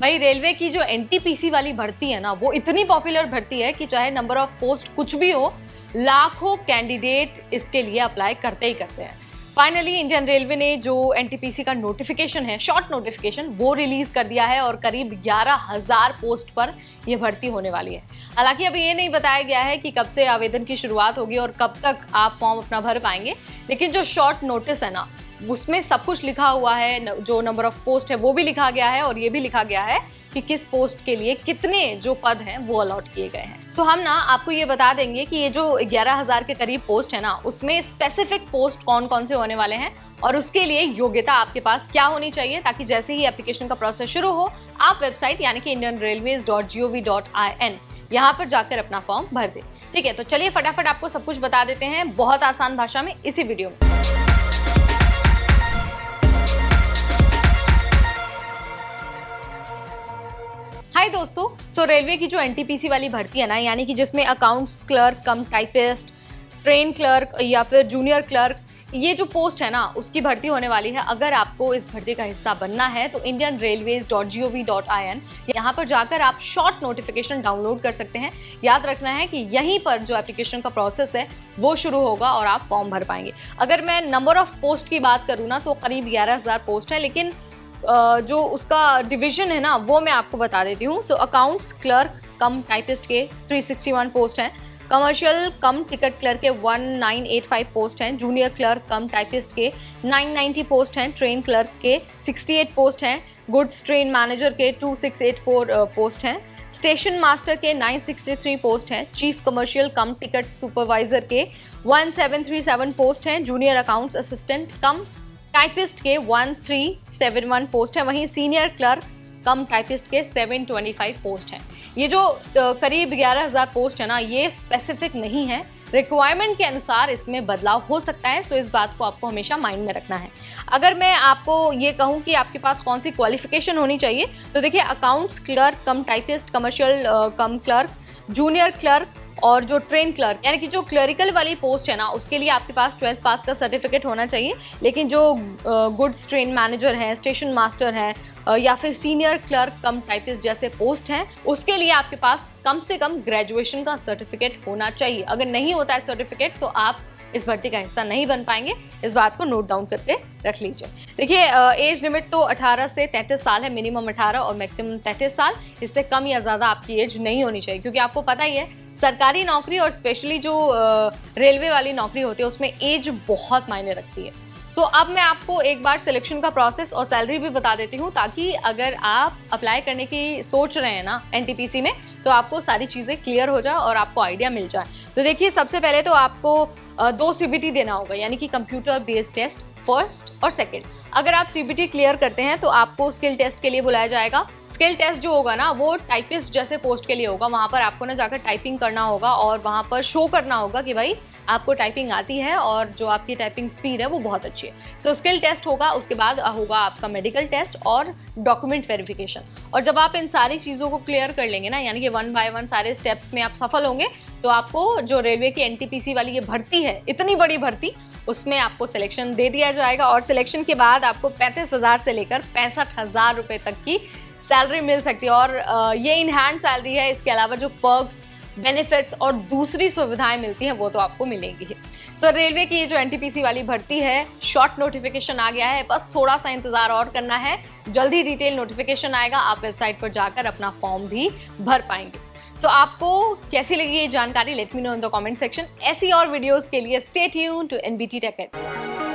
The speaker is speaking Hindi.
भाई रेलवे की जो एनटीपीसी वाली भर्ती है ना, वो इतनी पॉपुलर भर्ती है कि चाहे नंबर ऑफ पोस्ट कुछ भी हो, लाखों कैंडिडेट इसके लिए अप्लाई करते ही करते हैं। फाइनली इंडियन रेलवे ने जो एनटीपीसी का नोटिफिकेशन है, शॉर्ट नोटिफिकेशन, वो रिलीज कर दिया है और करीब 11,000 पोस्ट पर यह भर्ती होने वाली है। हालांकि अभी ये नहीं बताया गया है कि कब से आवेदन की शुरुआत होगी और कब तक आप फॉर्म अपना भर पाएंगे, लेकिन जो शॉर्ट नोटिस है ना, उसमें सब कुछ लिखा हुआ है, जो नंबर ऑफ पोस्ट है वो भी लिखा गया है और ये भी लिखा गया है कि किस पोस्ट के लिए कितने जो पद हैं वो अलॉट किए गए हैं। सो हम ना आपको ये बता देंगे कि ये जो 11,000 के करीब पोस्ट है ना, उसमें स्पेसिफिक पोस्ट कौन कौन से होने वाले हैं और उसके लिए योग्यता आपके पास क्या होनी चाहिए, ताकि जैसे ही एप्लीकेशन का प्रोसेस शुरू हो आप वेबसाइट यानी कि indianrailways.gov.in यहाँ पर जाकर अपना फॉर्म भर दें। ठीक है, तो चलिए फटाफट आपको सब कुछ बता देते हैं बहुत आसान भाषा में इसी वीडियो में। हाय दोस्तों, सो रेलवे की जो एनटीपीसी वाली भर्ती है ना, यानी कि जिसमें अकाउंट्स क्लर्क कम टाइपिस्ट, ट्रेन क्लर्क या फिर जूनियर क्लर्क, ये जो पोस्ट है ना उसकी भर्ती होने वाली है। अगर आपको इस भर्ती का हिस्सा बनना है तो indianrailways.gov.in यहाँ पर जाकर आप शॉर्ट नोटिफिकेशन डाउनलोड कर सकते हैं। याद रखना है कि यहीं पर जो एप्लीकेशन का प्रोसेस है वो शुरू होगा और आप फॉर्म भर पाएंगे। अगर मैं नंबर ऑफ पोस्ट की बात करूँ ना तो करीब 11,000 पोस्ट है, लेकिन जो उसका डिवीजन है ना वो मैं आपको बता देती हूँ। सो अकाउंट्स क्लर्क कम टाइपिस्ट के 361 पोस्ट हैं, कमर्शियल कम टिकट क्लर्क के 1985 पोस्ट हैं, जूनियर क्लर्क कम टाइपिस्ट के 990 पोस्ट हैं, ट्रेन क्लर्क के 68 पोस्ट हैं, गुड्स ट्रेन मैनेजर के 2684 पोस्ट हैं, स्टेशन मास्टर के 963 पोस्ट हैं, चीफ कमर्शियल कम टिकट सुपरवाइजर के 1737 पोस्ट हैं, जूनियर अकाउंट्स असिस्टेंट कम टाइपिस्ट के 1371 पोस्ट है, वहीं सीनियर क्लर्क कम टाइपिस्ट के 725 पोस्ट हैं। ये जो करीब 11,000 पोस्ट है ना, ये स्पेसिफिक नहीं है, रिक्वायरमेंट के अनुसार इसमें बदलाव हो सकता है। सो इस बात को आपको हमेशा माइंड में रखना है। अगर मैं आपको ये कहूँ कि आपके पास कौन सी क्वालिफिकेशन होनी चाहिए, तो देखिए अकाउंट्स क्लर्क कम टाइपिस्ट, कमर्शियल कम क्लर्क, जूनियर क्लर्क और जो ट्रेन क्लर्क यानी कि जो क्लरिकल वाली पोस्ट है ना, उसके लिए आपके पास 12th पास का सर्टिफिकेट होना चाहिए। लेकिन जो गुड्स ट्रेन मैनेजर है, स्टेशन मास्टर है या फिर सीनियर क्लर्क कम टाइपिस्ट जैसे पोस्ट हैं, उसके लिए आपके पास कम से कम ग्रेजुएशन का सर्टिफिकेट होना चाहिए। अगर नहीं होता है सर्टिफिकेट तो आप इस भर्ती का हिस्सा नहीं बन पाएंगे। इस बात को नोट डाउन करके रख लीजिए। देखिए एज लिमिट तो 18 से 33 साल है, मिनिमम 18 और मैक्सिमम 33 साल। इससे कम या ज़्यादा आपकी एज नहीं होनी चाहिए, क्योंकि आपको पता ही है सरकारी नौकरी और स्पेशली जो रेलवे वाली नौकरी होती है उसमें एज बहुत मायने रखती है। सो अब मैं आपको एक बार सिलेक्शन का प्रोसेस और सैलरी भी बता देती हूँ, ताकि अगर आप अप्लाई करने की सोच रहे हैं ना एनटीपीसी में, तो आपको सारी चीज़ें क्लियर हो जाए और आपको आइडिया मिल जाए। तो देखिए सबसे पहले तो आपको 2 CBT देना होगा, यानी कि कंप्यूटर बेस्ड टेस्ट, फर्स्ट और सेकंड। अगर आप CBT क्लियर करते हैं तो आपको स्किल टेस्ट के लिए बुलाया जाएगा। स्किल टेस्ट जो होगा ना वो टाइपिस्ट जैसे पोस्ट के लिए होगा। वहाँ पर आपको ना जाकर टाइपिंग करना होगा और वहाँ पर शो करना होगा कि भाई आपको टाइपिंग आती है और जो आपकी टाइपिंग स्पीड है वो बहुत अच्छी है। सो स्किल टेस्ट होगा, उसके बाद होगा आपका मेडिकल टेस्ट और डॉक्यूमेंट वेरिफिकेशन। और जब आप इन सारी चीज़ों को क्लियर कर लेंगे ना, यानी कि 1 by 1 सारे स्टेप्स में आप सफल होंगे, तो आपको जो रेलवे की एनटीपीसी वाली ये भर्ती है, इतनी बड़ी भर्ती, उसमें आपको सिलेक्शन दे दिया जाएगा। और सिलेक्शन के बाद आपको 35,000 से लेकर 65,000 रुपये तक की सैलरी मिल सकती है। और ये इन हैंड सैलरी है। इसके अलावा जो पर्क्स, बेनिफिट्स और दूसरी सुविधाएं मिलती हैं वो तो आपको मिलेंगी ही। सो रेलवे की ये जो एनटीपीसी वाली भर्ती है, शॉर्ट नोटिफिकेशन आ गया है, बस थोड़ा सा इंतजार और करना है, जल्दी डिटेल नोटिफिकेशन आएगा, आप वेबसाइट पर जाकर अपना फॉर्म भी भर पाएंगे। सो आपको कैसी लगी ये जानकारी, let me know in the comment section. ऐसी और वीडियोस के लिए stay tuned to NBT Tech Ed।